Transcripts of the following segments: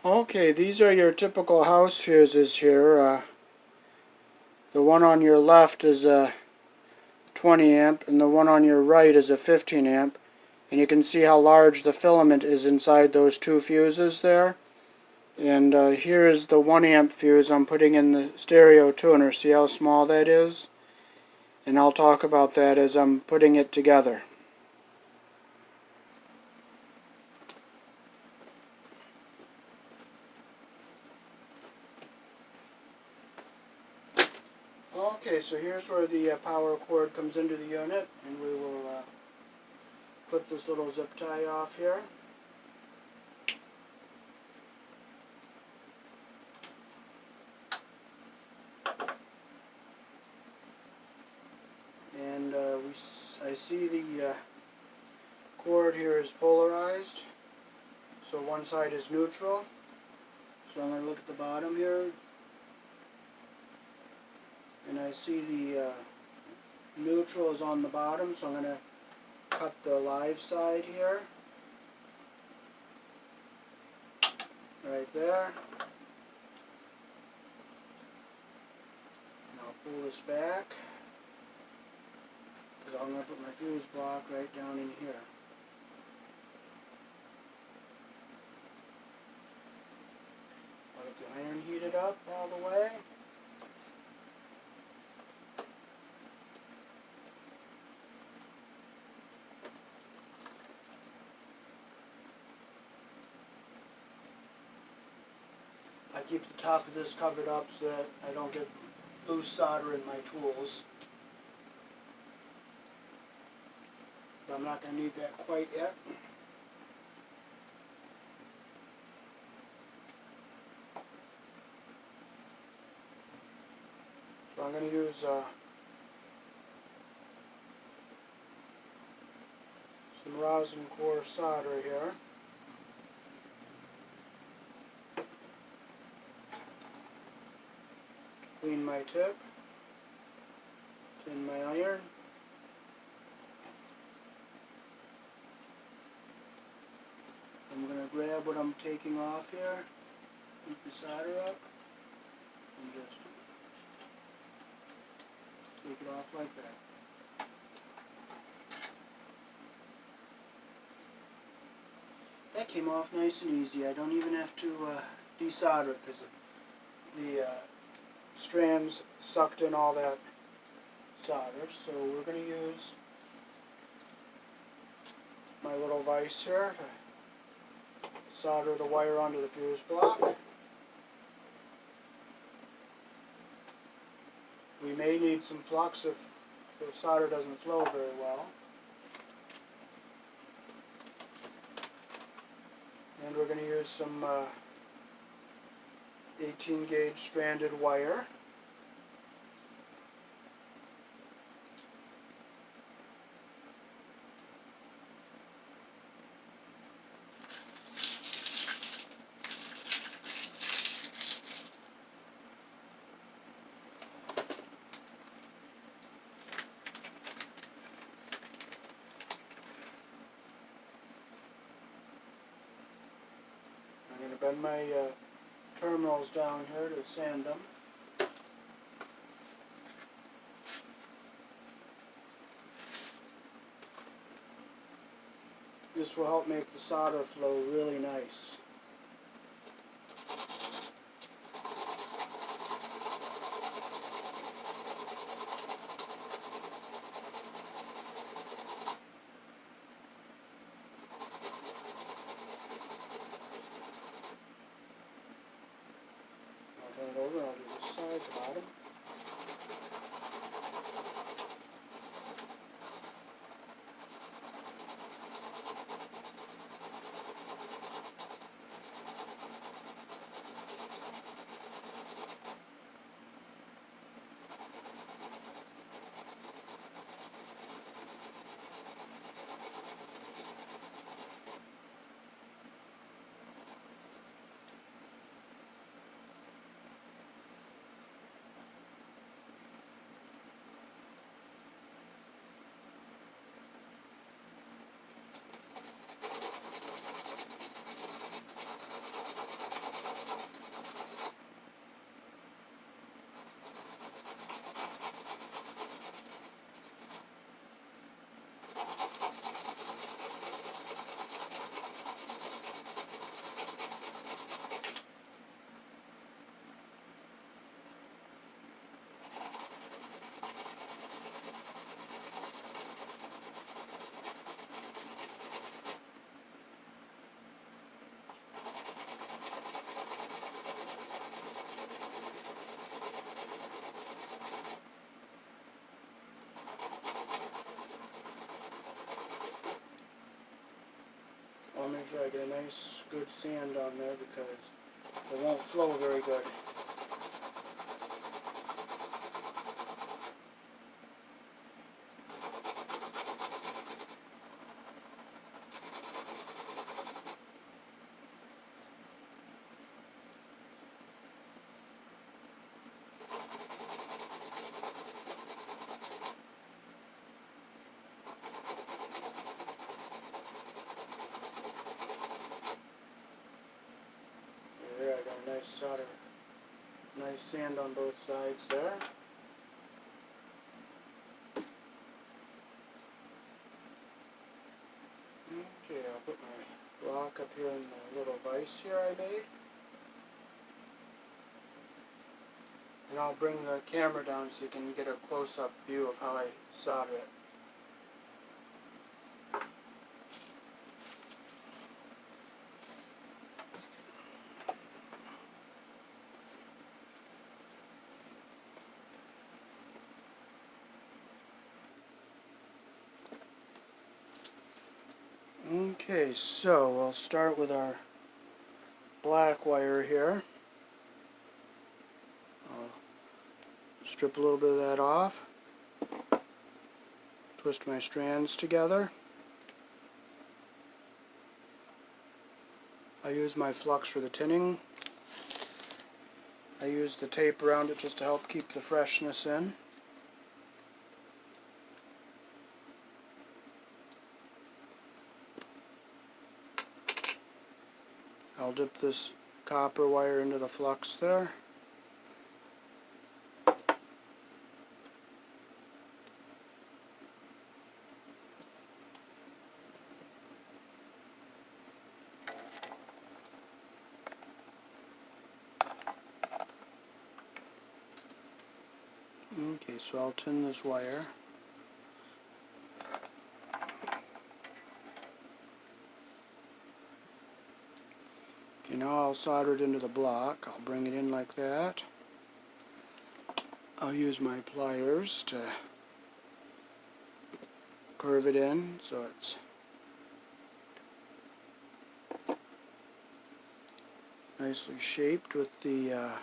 Okay, these are your typical house fuses here. The one on your left is a 20 amp and the one on your right is a 15 amp. And you can see how large the filament is inside those two fuses there. And here is the 1 amp fuse I'm putting in the stereo tuner. See how small that is? And I'll talk about that as I'm putting it together. Okay, so here's where the power cord comes into the unit, and we will clip this little zip tie off here. And I see the cord here is polarized, so one side is neutral. So I'm going to look at the bottom here, and I see the neutral is on the bottom, so I'm going to cut the live side here, right there. And I'll pull this back, because I'm going to put my fuse block right down in here. I'll get the iron heated up all the way. I keep the top of this covered up so that I don't get loose solder in my tools. But I'm not going to need that quite yet. So I'm going to use some rosin core solder here. Clean my tip, tin my iron, I'm going to grab what I'm taking off here, keep the solder up, and just take it off like that. That came off nice and easy. I don't even have to desolder it because the strands sucked in all that solder. So we're going to use my little vise here to solder the wire onto the fuse block. We may need some flux if the solder doesn't flow very well. And we're going to use some 18 gauge stranded wire. I'm going to bend my terminals down here to sand them. This will help make the solder flow really nice. I'll turn it over and I'll do this side, the bottom. sure I get a nice good sand on there because it won't flow very good. There, I got a nice solder, nice sand on both sides there. Okay, I'll put my block up here in the little vise here I made. And I'll bring the camera down so you can get a close-up view of how I solder it. Okay, so we'll start with our black wire here. I'll strip a little bit of that off, twist my strands together. I use my flux for the tinning. I use the tape around it just to help keep the freshness in. I'll dip this copper wire into the flux there. Okay, so I'll tin this wire. Okay, now I'll solder it into the block. I'll bring it in like that. I'll use my pliers to curve it in so it's nicely shaped with the I'll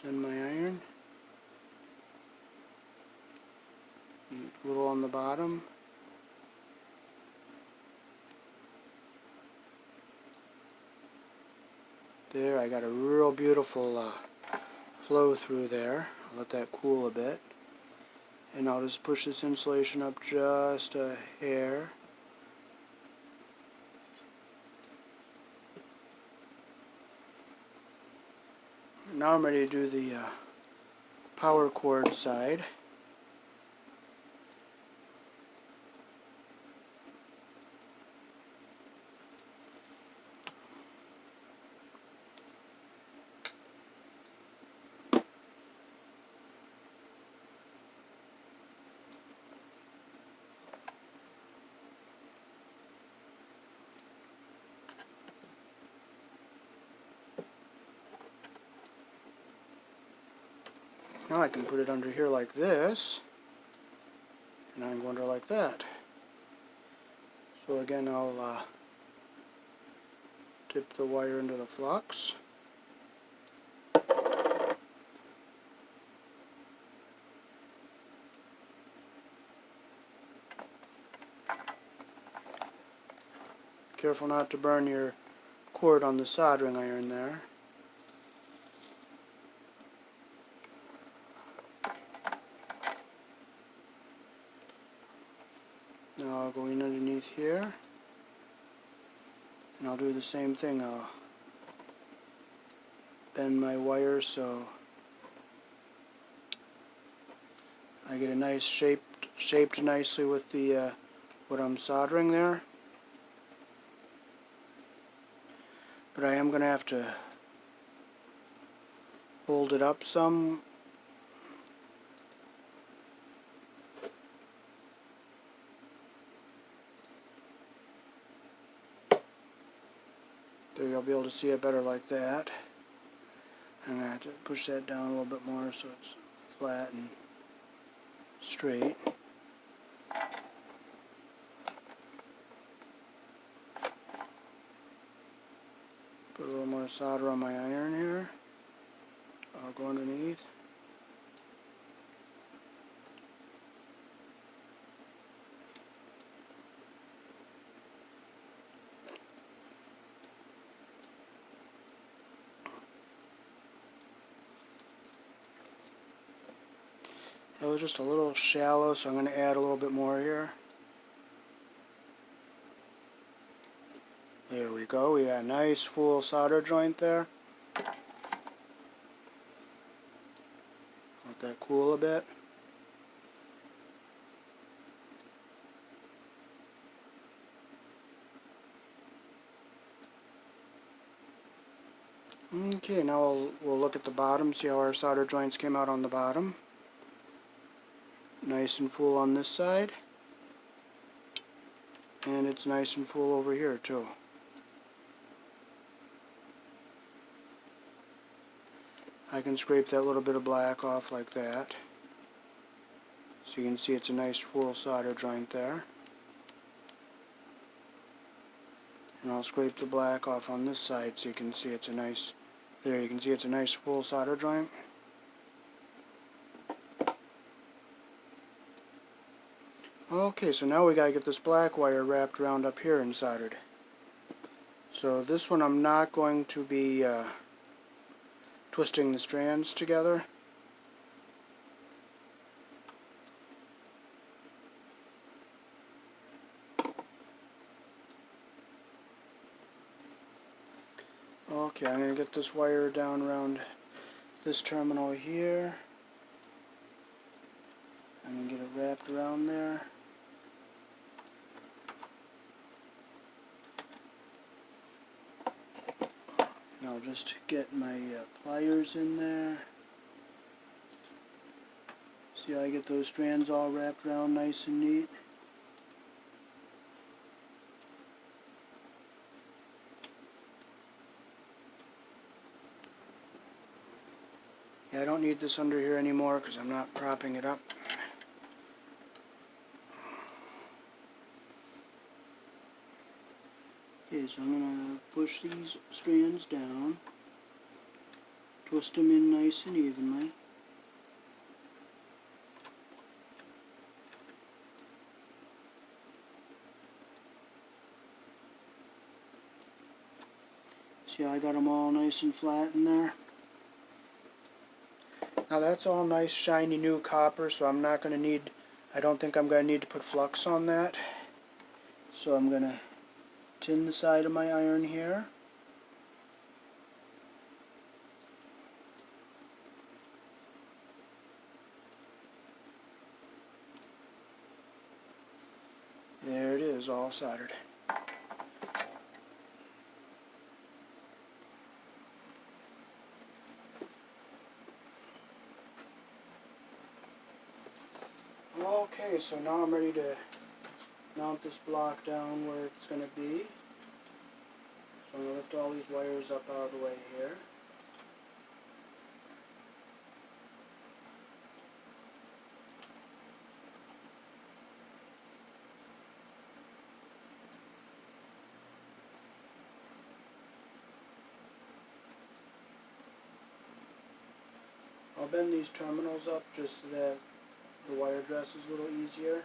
tin my iron. A little on the bottom. There, I got a real beautiful flow through there. I'll let that cool a bit. And I'll just push this insulation up just a hair. Now I'm ready to do the power cord side. Now I can put it under here like this, and I can go under like that. So again, I'll dip the wire into the flux. Careful not to burn your cord on the soldering iron there. Now I'll go in underneath here, and I'll do the same thing. I'll bend my wire so I get a nice shaped nicely with the what I'm soldering there. But I am going to have to hold it up some. There, you'll be able to see it better like that. I'm going to have to push that down a little bit more so it's flat and straight. Put a little more solder on my iron here. I'll go underneath. It was just a little shallow, so I'm going to add a little bit more here. There we go. We got a nice full solder joint there. Let that cool a bit. Okay, now we'll look at the bottom, see how our solder joints came out on the bottom. Nice and full on this side. And it's nice and full over here too. I can scrape that little bit of black off like that. So you can see it's a nice full solder joint there. And I'll scrape the black off on this side so you can see it's a nice, there you can see it's a nice full solder joint. Okay, so now we gotta get this black wire wrapped around up here and soldered. So this one I'm not going to be twisting the strands together. Okay, I'm going to get this wire down around this terminal here. I'm going to get it wrapped around there. And I'll just get my pliers in there. See how I get those strands all wrapped around nice and neat? Yeah, I don't need this under here anymore because I'm not propping it up. Okay, so I'm going to push these strands down, twist them in nice and evenly. See how I got them all nice and flat in there? Now that's all nice shiny new copper, so I'm not going to need, I don't think I'm going to need to put flux on that. So I'm going to tin the side of my iron here. There it is, all soldered. Okay, so now I'm ready to mount this block down where it's going to be. So I'm going to lift all these wires up out of the way here. I'll bend these terminals up just so that the wire dress is a little easier.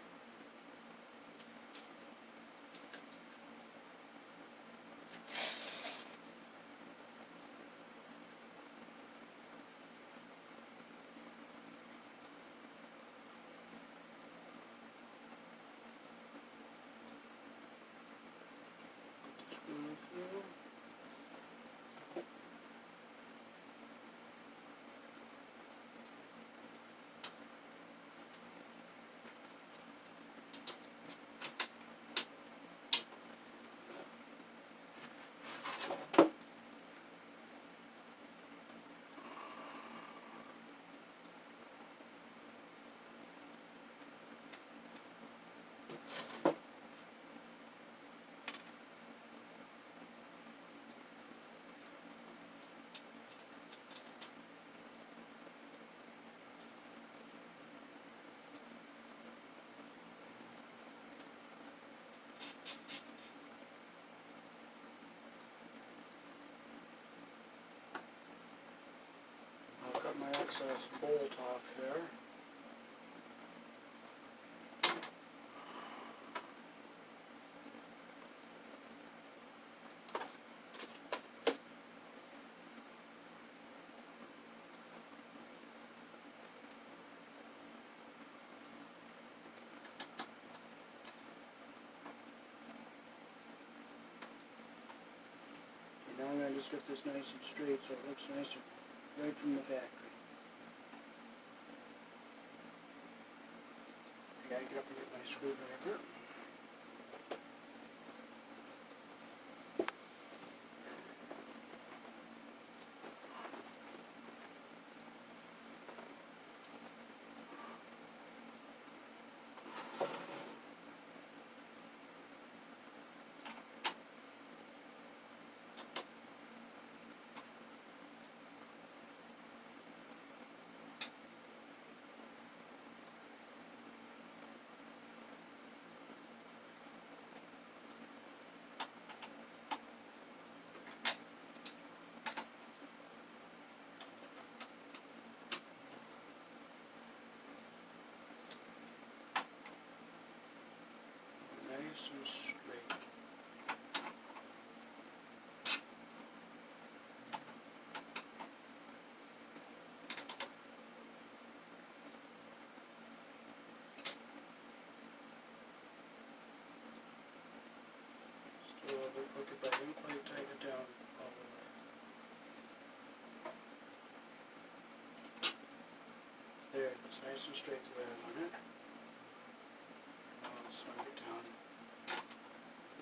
excess bolt off here. Now I'm going to just get this nice and straight so it looks nicer right from the factory. I gotta get up and get my screwdriver. Nice and straight. Still a little bit crooked, but I didn't quite tighten it down all the way. There it is, nice and straight the way I want it. Now I'll slide it down.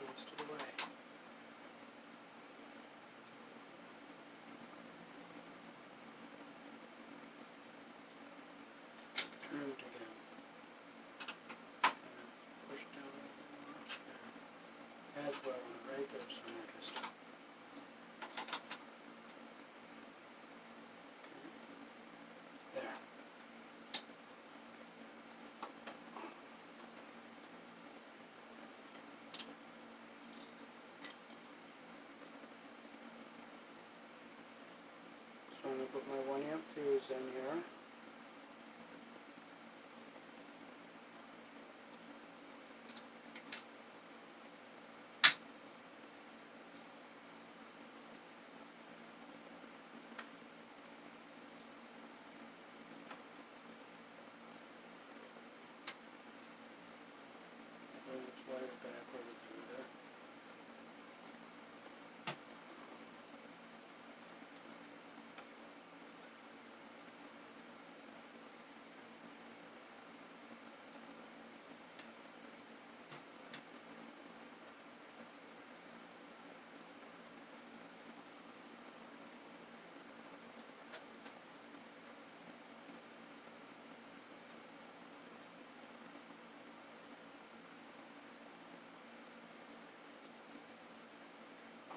Most of the way. Turn it again. And push down a little more. There. That's what I want right there, so I'm interested. Okay. There. So I'm going to put my 1 amp fuse in here. Bring this wire back over through there.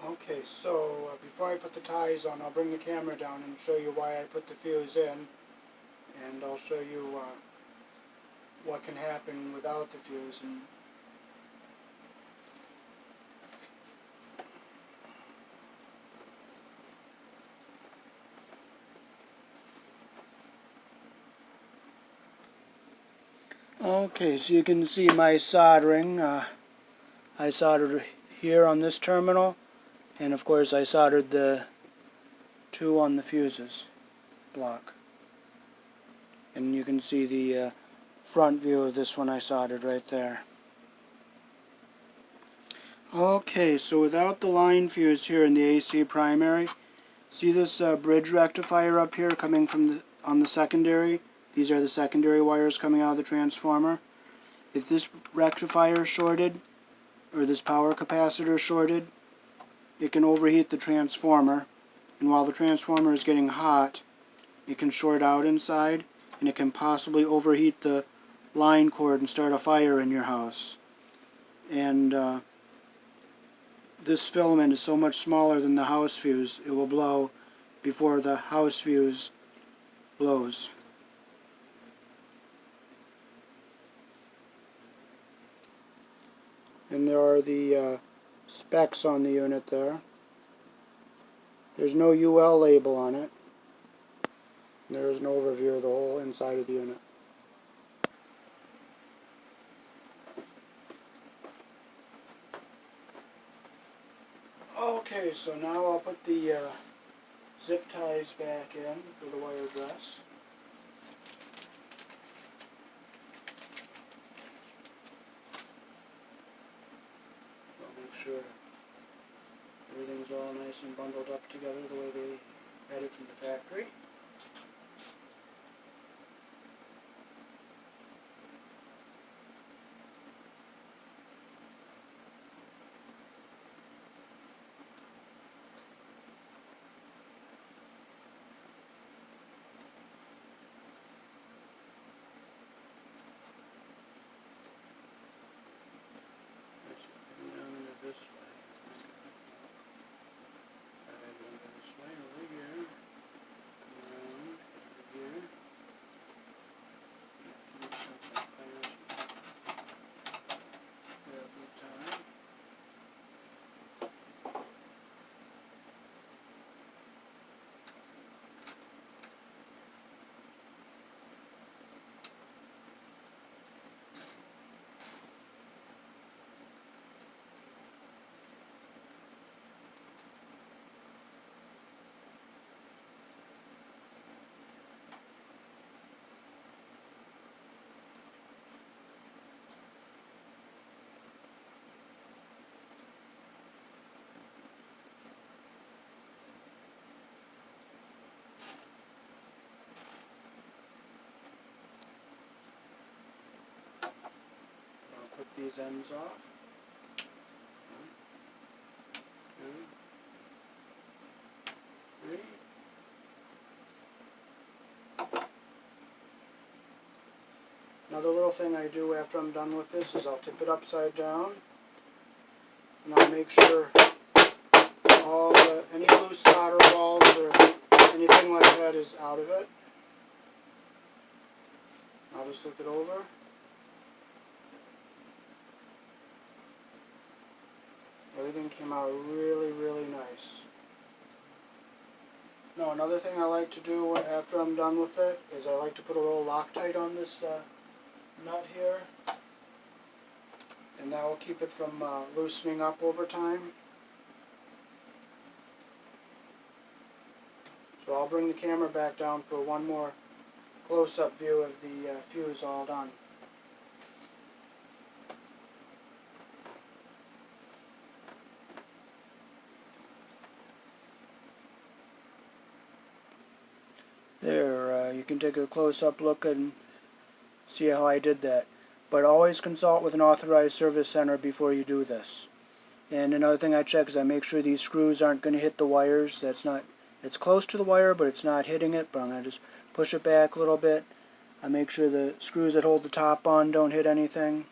Okay, so before I put the ties on, I'll bring the camera down and show you why I put the fuse in, and I'll show you what can happen without the fuse. And okay, so you can see my soldering. I soldered here on this terminal, and of course I soldered the two on the fuses block. And you can see the front view of this one I soldered right there. Okay, so without the line fuse here in the AC primary, see this bridge rectifier up here coming from on the secondary? These are the secondary wires coming out of the transformer. If this rectifier shorted, or this power capacitor shorted, it can overheat the transformer, and while the transformer is getting hot, it can short out inside, and it can possibly overheat the line cord and start a fire in your house. And this filament is so much smaller than the house fuse, it will blow before the house fuse blows. And there are the specs on the unit there. There's no UL label on it. And there is an overview of the whole inside of the unit. Okay, so now I'll put the zip ties back in for the wire dress. I'll make sure everything's all nice and bundled up together the way they had it from the factory. Down into this way. This way over here. Around here. Give some pliers. Grab the tie. Put these ends off. 1, 2, 3. Another little thing I do after I'm done with this is I'll tip it upside down, and I'll make sure any loose solder balls or anything like that is out of it. I'll just look it over. Everything came out really, really nice. Now, another thing I like to do after I'm done with it is I like to put a little Loctite on this nut here, and that will keep it from loosening up over time. So I'll bring the camera back down for one more close-up view of the fuse all done. There, you can take a close-up look and see how I did that. But always consult with an authorized service center before you do this. And another thing I check is I make sure these screws aren't going to hit the wires. It's close to the wire, but it's not hitting it. But I'm going to just push it back a little bit. I make sure the screws that hold the top on don't hit anything.